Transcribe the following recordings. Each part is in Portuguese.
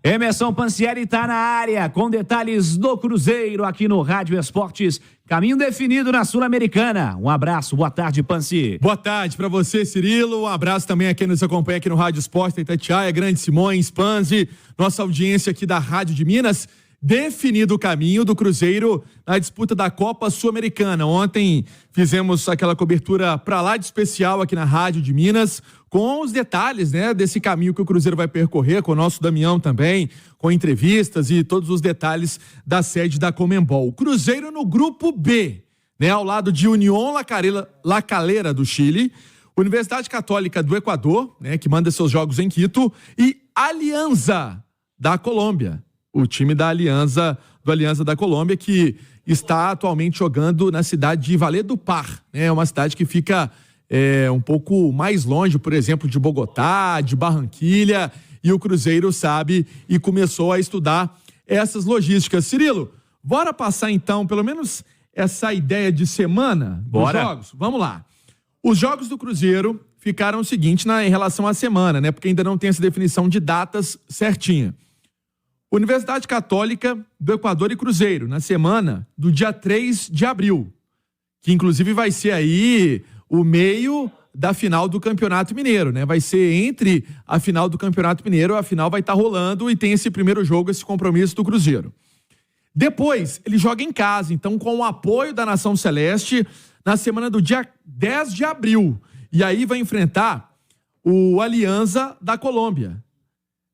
Emerson Pansieri está na área, com detalhes do Cruzeiro aqui no Rádio Esportes. Caminho definido na Sul-Americana. Um abraço, boa tarde, Pansi. Boa tarde para você, Cirilo. Um abraço também a quem nos acompanha aqui no Rádio Esportes, Itatiaia, Grande Simões, Pansi, nossa audiência aqui da Rádio de Minas. Definido o caminho do Cruzeiro na disputa da Copa Sul-Americana. Ontem fizemos aquela cobertura pra lá de especial aqui na Rádio de Minas, com os detalhes, né, desse caminho que o Cruzeiro vai percorrer, com o nosso Damião também, com entrevistas e todos os detalhes da sede da Conmebol. O Cruzeiro no grupo B, né, ao lado de Unión La Calera do Chile, Universidade Católica do Equador, né, que manda seus jogos em Quito, e Alianza da Colômbia. O time da Alianza da Colômbia, que está atualmente jogando na cidade de Valledupar, né? É uma cidade que fica um pouco mais longe, por exemplo, de Bogotá, de Barranquilha, e o Cruzeiro sabe e começou a estudar essas logísticas. Cirilo, bora passar então, pelo menos, essa ideia de semana dos jogos? Vamos lá. Os jogos do Cruzeiro ficaram o seguinte em relação à semana, né? Porque ainda não tem essa definição de datas certinha. Universidade Católica do Equador e Cruzeiro, na semana do dia 3 de abril, que inclusive vai ser aí o meio da final do Campeonato Mineiro, né? Vai ser entre a final do Campeonato Mineiro, a final vai estar rolando e tem esse primeiro jogo, esse compromisso do Cruzeiro. Depois, ele joga em casa, então com o apoio da Nação Celeste, na semana do dia 10 de abril. E aí vai enfrentar o Alianza da Colômbia.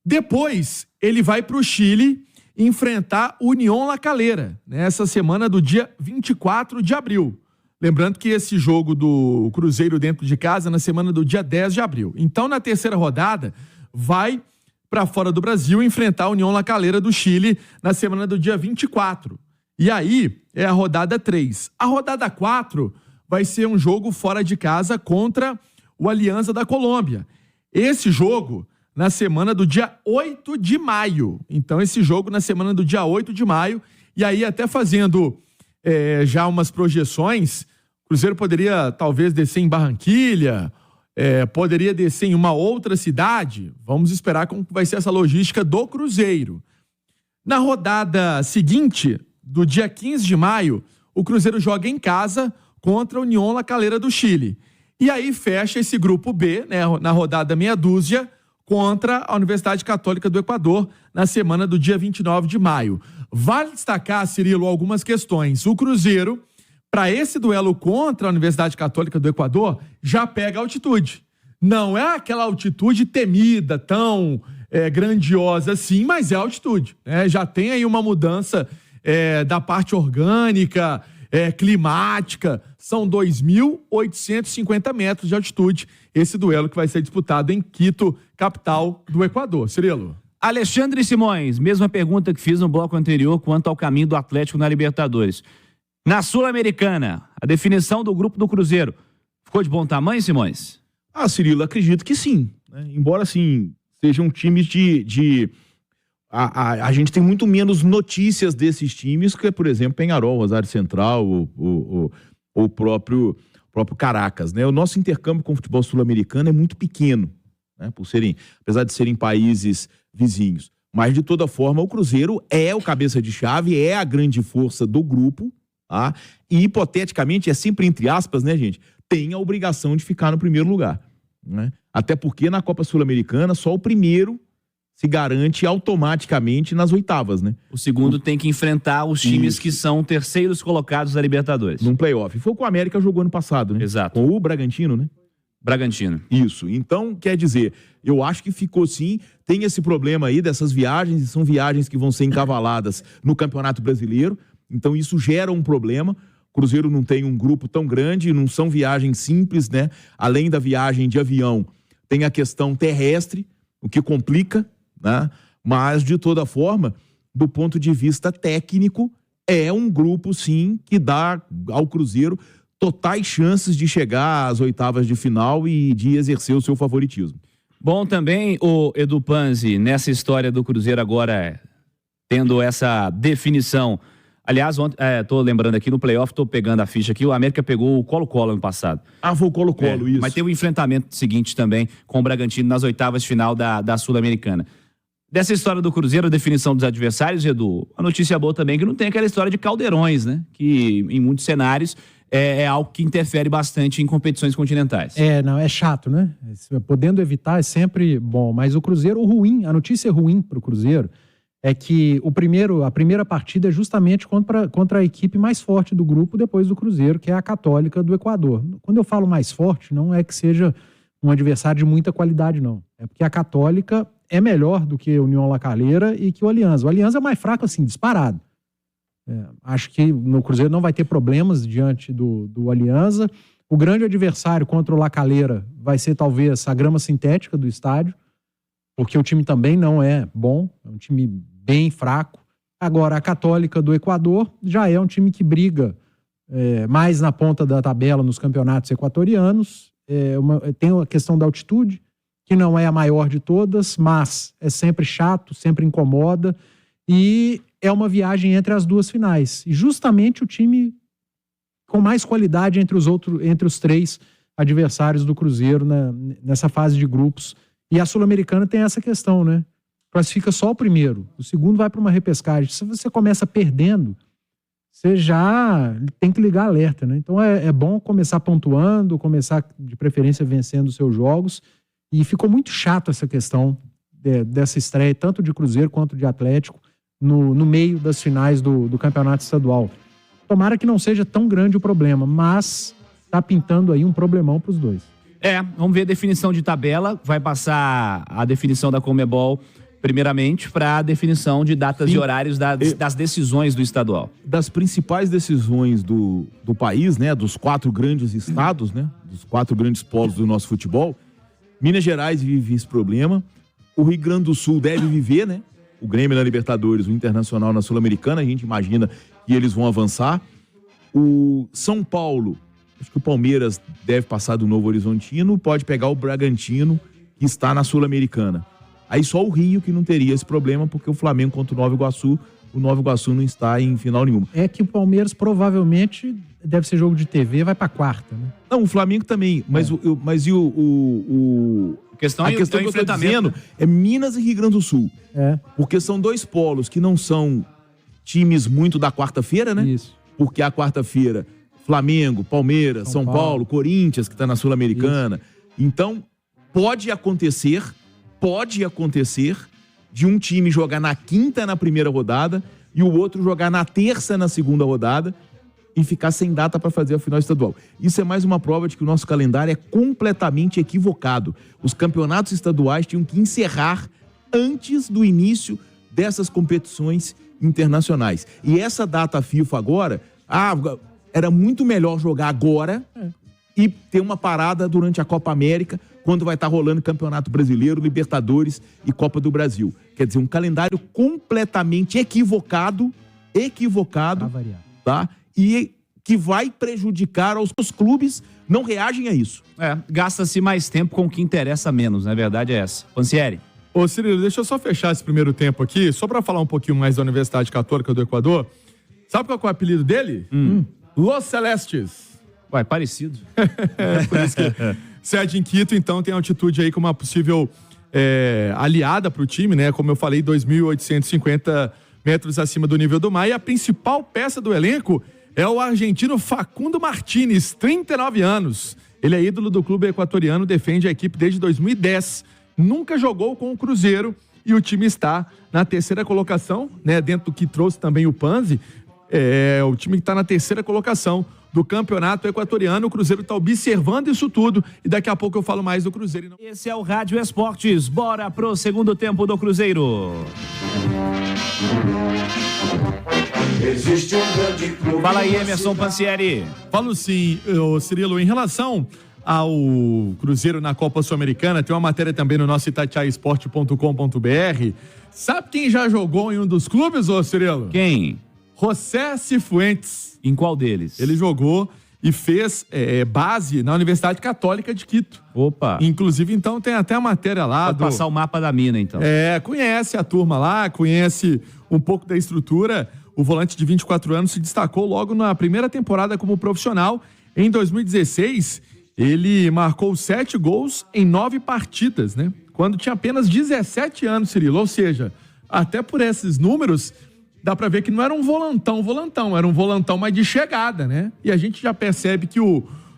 Depois, ele vai para o Chile enfrentar o Unión La Calera, nessa semana do dia 24 de abril. Lembrando que esse jogo do Cruzeiro dentro de casa na semana do dia 10 de abril. Então, na terceira rodada, vai para fora do Brasil enfrentar o Unión La Calera do Chile na semana do dia 24. E aí, é a rodada 3. A rodada 4 vai ser um jogo fora de casa contra o Alianza da Colômbia. Esse jogo na semana do dia 8 de maio. Então, esse jogo na semana do dia 8 de maio. E aí, até fazendo já umas projeções, o Cruzeiro poderia talvez descer em Barranquilha, poderia descer em uma outra cidade. Vamos esperar como vai ser essa logística do Cruzeiro. Na rodada seguinte, do dia 15 de maio, o Cruzeiro joga em casa contra a Unión La Calera do Chile. E aí fecha esse grupo B, né, na rodada meia dúzia, contra a Universidade Católica do Equador, na semana do dia 29 de maio. Vale destacar, Cirilo, algumas questões. O Cruzeiro, para esse duelo contra a Universidade Católica do Equador, já pega altitude. Não é aquela altitude temida, tão grandiosa assim, mas é altitude, né? Já tem aí uma mudança da parte orgânica, climática. São 2.850 metros de altitude, esse duelo que vai ser disputado em Quito, capital do Equador. Cirilo. Alexandre Simões, mesma pergunta que fiz no bloco anterior quanto ao caminho do Atlético na Libertadores. Na Sul-Americana, a definição do grupo do Cruzeiro ficou de bom tamanho, Simões? Cirilo, acredito que sim, né? Embora, assim, sejam times a gente tem muito menos notícias desses times que, por exemplo, Peñarol, Rosário Central, o próprio Caracas, né? O nosso intercâmbio com o futebol sul-americano é muito pequeno, né? Apesar de serem países vizinhos. Mas, de toda forma, o Cruzeiro é o cabeça de chave, é a grande força do grupo, tá? E, hipoteticamente, é sempre entre aspas, né, gente? Tem a obrigação de ficar no primeiro lugar, né? Até porque na Copa Sul-Americana só o primeiro se garante automaticamente nas oitavas, né? O segundo tem que enfrentar os times que são terceiros colocados da Libertadores. Num playoff. Foi o que o América jogou ano passado, né? Exato. Com o Bragantino, né? Bragantino. Isso. Então, quer dizer, eu acho que ficou sim, tem esse problema aí dessas viagens, e são viagens que vão ser encavaladas no Campeonato Brasileiro, então isso gera um problema. O Cruzeiro não tem um grupo tão grande, não são viagens simples, né? Além da viagem de avião, tem a questão terrestre, o que complica, né? Mas, de toda forma, do ponto de vista técnico, é um grupo, sim, que dá ao Cruzeiro totais chances de chegar às oitavas de final e de exercer o seu favoritismo. Bom também, o Edu Panzi, nessa história do Cruzeiro agora, tendo essa definição. Aliás, ontem, tô lembrando aqui, no playoff, tô pegando a ficha aqui, o América pegou o Colo-Colo ano passado. Foi o Colo-Colo, isso. Mas tem o enfrentamento seguinte também com o Bragantino nas oitavas de final da Sul-Americana. Dessa história do Cruzeiro, a definição dos adversários, Edu, a notícia boa também é que não tem aquela história de caldeirões, né? Que em muitos cenários é algo que interfere bastante em competições continentais. Não, é chato, né? Podendo evitar é sempre bom, mas o Cruzeiro, a notícia ruim para o Cruzeiro é que a primeira partida é justamente contra a equipe mais forte do grupo depois do Cruzeiro, que é a Católica do Equador. Quando eu falo mais forte, não é que seja um adversário de muita qualidade, não. É porque a Católica é melhor do que a União La Calera e que o Alianza. O Alianza é mais fraco, assim, disparado. Acho que no Cruzeiro não vai ter problemas diante do Alianza. O grande adversário contra o La Calera vai ser talvez a grama sintética do estádio, porque o time também não é bom, é um time bem fraco. Agora, a Católica do Equador já é um time que briga mais na ponta da tabela nos campeonatos equatorianos. Tem a questão da altitude, que não é a maior de todas, mas é sempre chato, sempre incomoda, e é uma viagem entre as duas finais. E justamente o time com mais qualidade entre os 3 adversários do Cruzeiro nessa fase de grupos. E a Sul-Americana tem essa questão, né? Classifica só o primeiro, o segundo vai para uma repescagem. Se você começa perdendo, você já tem que ligar alerta, né? Então é bom começar pontuando, começar de preferência vencendo os seus jogos. E ficou muito chato essa questão dessa estreia, tanto de Cruzeiro quanto de Atlético, no meio das finais do campeonato estadual. Tomara que não seja tão grande o problema, mas tá pintando aí um problemão para os dois. Vamos ver a definição de tabela. Vai passar a definição da Conmebol, primeiramente, para a definição de datas e horários das decisões do estadual. Das principais decisões do país, né? Dos 4 grandes estados, né? Dos 4 grandes polos do nosso futebol, Minas Gerais vive esse problema. O Rio Grande do Sul deve viver, né? O Grêmio na Libertadores, o Internacional na Sul-Americana, a gente imagina que eles vão avançar. O São Paulo, acho que o Palmeiras deve passar do Novo Horizontino, pode pegar o Bragantino, que está na Sul-Americana. Aí só o Rio que não teria esse problema, porque o Flamengo contra o Nova Iguaçu não está em final nenhuma. É que o Palmeiras provavelmente deve ser jogo de TV, vai pra quarta, né? Não, o Flamengo também, mas a questão que eu estou dizendo é Minas e Rio Grande do Sul. Porque são 2 polos que não são times muito da quarta-feira, né? Isso. Porque a quarta-feira, Flamengo, Palmeiras, São Paulo, Corinthians, que está na Sul-Americana. Então, pode acontecer de um time jogar na quinta na primeira rodada e o outro jogar na terça na segunda rodada e ficar sem data para fazer a final estadual. Isso é mais uma prova de que o nosso calendário é completamente equivocado. Os campeonatos estaduais tinham que encerrar antes do início dessas competições internacionais. E essa data FIFA agora, era muito melhor jogar agora e ter uma parada durante a Copa América, quando vai estar rolando Campeonato Brasileiro, Libertadores e Copa do Brasil. Quer dizer, um calendário completamente equivocado, tá? E que vai prejudicar os clubes, não reagem a isso. Gasta-se mais tempo com o que interessa menos, né? A verdade é essa. Pansieri. Ô Cirilo, deixa eu só fechar esse primeiro tempo aqui, só para falar um pouquinho mais da Universidade Católica do Equador. Sabe qual é o apelido dele? Los Celestes. Ué, parecido. Por isso que sede em Quito, então, tem altitude aí como uma possível aliada para o time, né? Como eu falei, 2.850 metros acima do nível do mar. E a principal peça do elenco é o argentino Facundo Martínez, 39 anos. Ele é ídolo do clube equatoriano, defende a equipe desde 2010. Nunca jogou com o Cruzeiro e o time está na 3ª colocação, né? Dentro do que trouxe também o Panzi, o time que está na 3ª colocação do campeonato equatoriano. O Cruzeiro está observando isso tudo e daqui a pouco eu falo mais do Cruzeiro. Esse é o Rádio Esportes. Bora pro segundo tempo do Cruzeiro. Existe um grande clube. Fala aí, Emerson Pansieri. Falo sim, Cirilo, em relação ao Cruzeiro na Copa Sul-Americana, tem uma matéria também no nosso itatiaesporte.com.br. Sabe quem já jogou em um dos clubes, ô Cirilo? Quem? José Cifuentes. Em qual deles? Ele jogou e fez base na Universidade Católica de Quito. Opa! Inclusive, então, tem até a matéria lá. Pode passar o mapa da mina, então. Conhece a turma lá, conhece um pouco da estrutura. O volante de 24 anos se destacou logo na primeira temporada como profissional. Em 2016, ele marcou 7 gols em 9 partidas, né? quando tinha apenas 17 anos, Cirilo. Ou seja, até por esses números, dá para ver que não era um volantão, era um volantão mais de chegada, né? E a gente já percebe que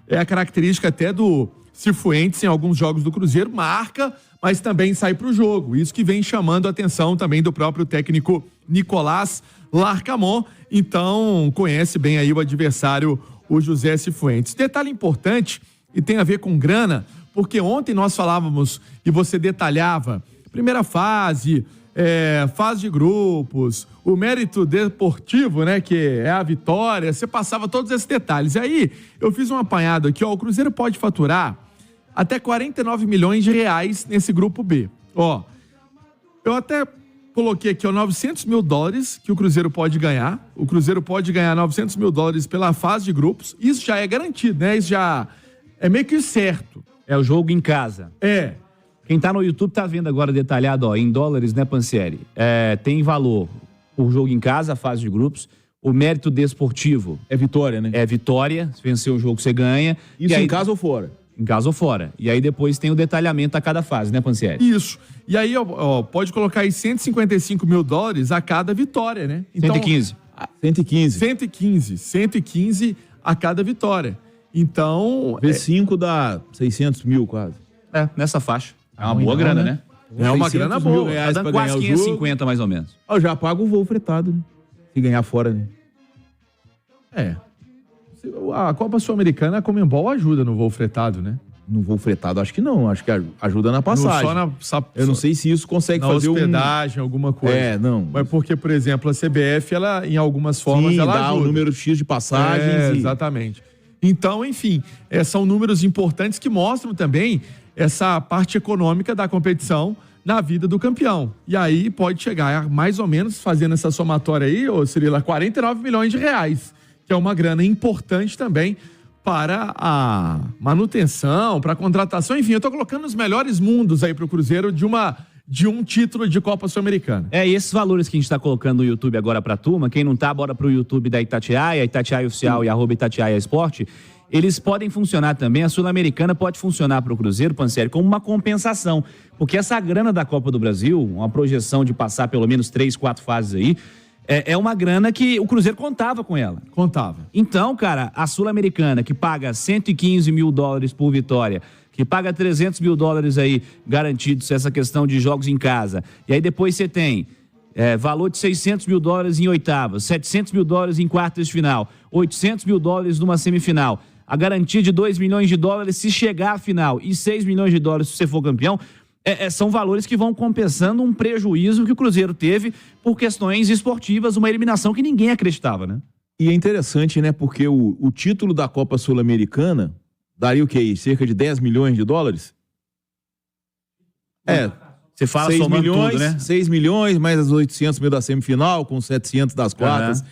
é a característica até do Cifuentes em alguns jogos do Cruzeiro, marca, mas também sai para o jogo. Isso que vem chamando a atenção também do próprio técnico Nicolás Larcamon. Então, conhece bem aí o adversário, o José Cifuentes. Detalhe importante, e tem a ver com grana, porque ontem nós falávamos e você detalhava primeira fase, fase de grupos, o mérito deportivo, né, que é a vitória, você passava todos esses detalhes. E aí, eu fiz um apanhado aqui, o Cruzeiro pode faturar até 49 milhões de reais nesse grupo B. Eu até coloquei aqui, 900 mil dólares que o Cruzeiro pode ganhar. O Cruzeiro pode ganhar 900 mil dólares pela fase de grupos. Isso já é garantido, né? Isso já é meio que certo. É o jogo em casa. Quem tá no YouTube tá vendo agora detalhado, em dólares, né, Pansieri? Tem valor o jogo em casa, a fase de grupos. O mérito desportivo. É vitória, né? É vitória. Se vencer o jogo, você ganha. Isso e aí, em casa ou fora? Em casa ou fora. E aí depois tem o detalhamento a cada fase, né, Pansieri? Isso. E aí, pode colocar aí 155 mil dólares a cada vitória, né? Então, 115. 115 a cada vitória. Então... V5 dá 600 mil quase. Nessa faixa. É uma boa grana, né? É uma grana boa. Tá dando quase 550 mais ou menos. Eu já pago o voo fretado, né? Se ganhar fora, né? A Copa Sul-Americana, a Conmebol ajuda no voo fretado, né? No voo fretado, acho que não. Acho que ajuda na passagem. Eu não sei se isso consegue fazer hospedagem, alguma coisa. Não. Mas porque, por exemplo, a CBF, ela, em algumas formas, ela dá ajuda. o número X de passagens. Exatamente. Então, enfim, são números importantes que mostram também essa parte econômica da competição na vida do campeão. E aí pode chegar, mais ou menos, fazendo essa somatória aí, Cirilo, 49 milhões de reais, que é uma grana importante também para a manutenção, para a contratação. Enfim, eu tô colocando os melhores mundos aí pro Cruzeiro de um título de Copa Sul-Americana. E esses valores que a gente tá colocando no YouTube agora pra turma, quem não tá, bora pro YouTube da Itatiaia, Itatiaia Oficial e @Itatiaia Esporte, eles podem funcionar também, a Sul-Americana pode funcionar pro Cruzeiro, Pansieri, como uma compensação, porque essa grana da Copa do Brasil, uma projeção de passar pelo menos 3, 4 fases aí, é uma grana que o Cruzeiro contava com ela. Contava. Então, cara, a Sul-Americana, que paga 115 mil dólares por vitória, que paga 300 mil dólares aí garantidos, essa questão de jogos em casa, e aí depois você tem valor de 600 mil dólares em oitavas, 700 mil dólares em quartas de final, 800 mil dólares numa semifinal, a garantia de 2 milhões de dólares se chegar à final e 6 milhões de dólares se você for campeão, são valores que vão compensando um prejuízo que o Cruzeiro teve por questões esportivas, uma eliminação que ninguém acreditava, né? E é interessante, né? Porque o título da Copa Sul-Americana daria o quê? Cerca de 10 milhões de dólares? Você fala 6 somando milhões, tudo, né? 6 milhões, mais as 800 mil da semifinal, com 700 das quartas.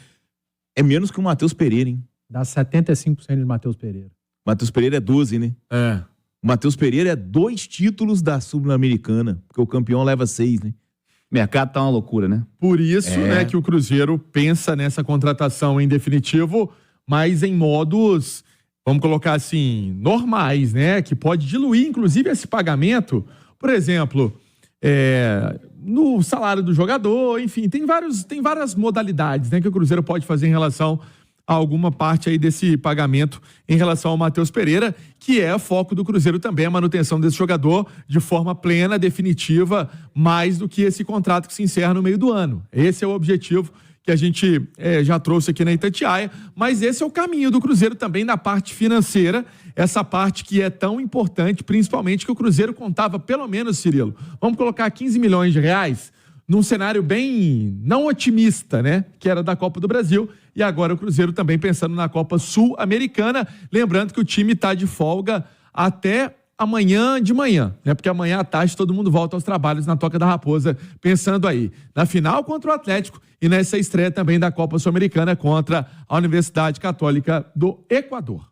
É menos que o Matheus Pereira, hein? Dá 75% de Matheus Pereira. Matheus Pereira é 12, né? O Matheus Pereira é 2 títulos da Sul-Americana, porque o campeão leva 6, né? O mercado tá uma loucura, né? Por isso, né, que o Cruzeiro pensa nessa contratação em definitivo, mas em modos, vamos colocar assim, normais, né? Que pode diluir, inclusive, esse pagamento. Por exemplo, no salário do jogador, enfim, tem várias modalidades, né, que o Cruzeiro pode fazer em relação a alguma parte aí desse pagamento em relação ao Matheus Pereira, que é foco do Cruzeiro também, a manutenção desse jogador de forma plena, definitiva, mais do que esse contrato que se encerra no meio do ano. Esse é o objetivo que a gente já trouxe aqui na Itatiaia, mas esse é o caminho do Cruzeiro também na parte financeira, essa parte que é tão importante, principalmente que o Cruzeiro contava pelo menos, Cirilo, vamos colocar 15 milhões de reais num cenário bem não otimista, né? Que era da Copa do Brasil, e agora o Cruzeiro também pensando na Copa Sul-Americana, lembrando que o time está de folga até amanhã de manhã, né? Porque amanhã à tarde todo mundo volta aos trabalhos na Toca da Raposa, pensando aí na final contra o Atlético e nessa estreia também da Copa Sul-Americana contra a Universidade Católica do Equador.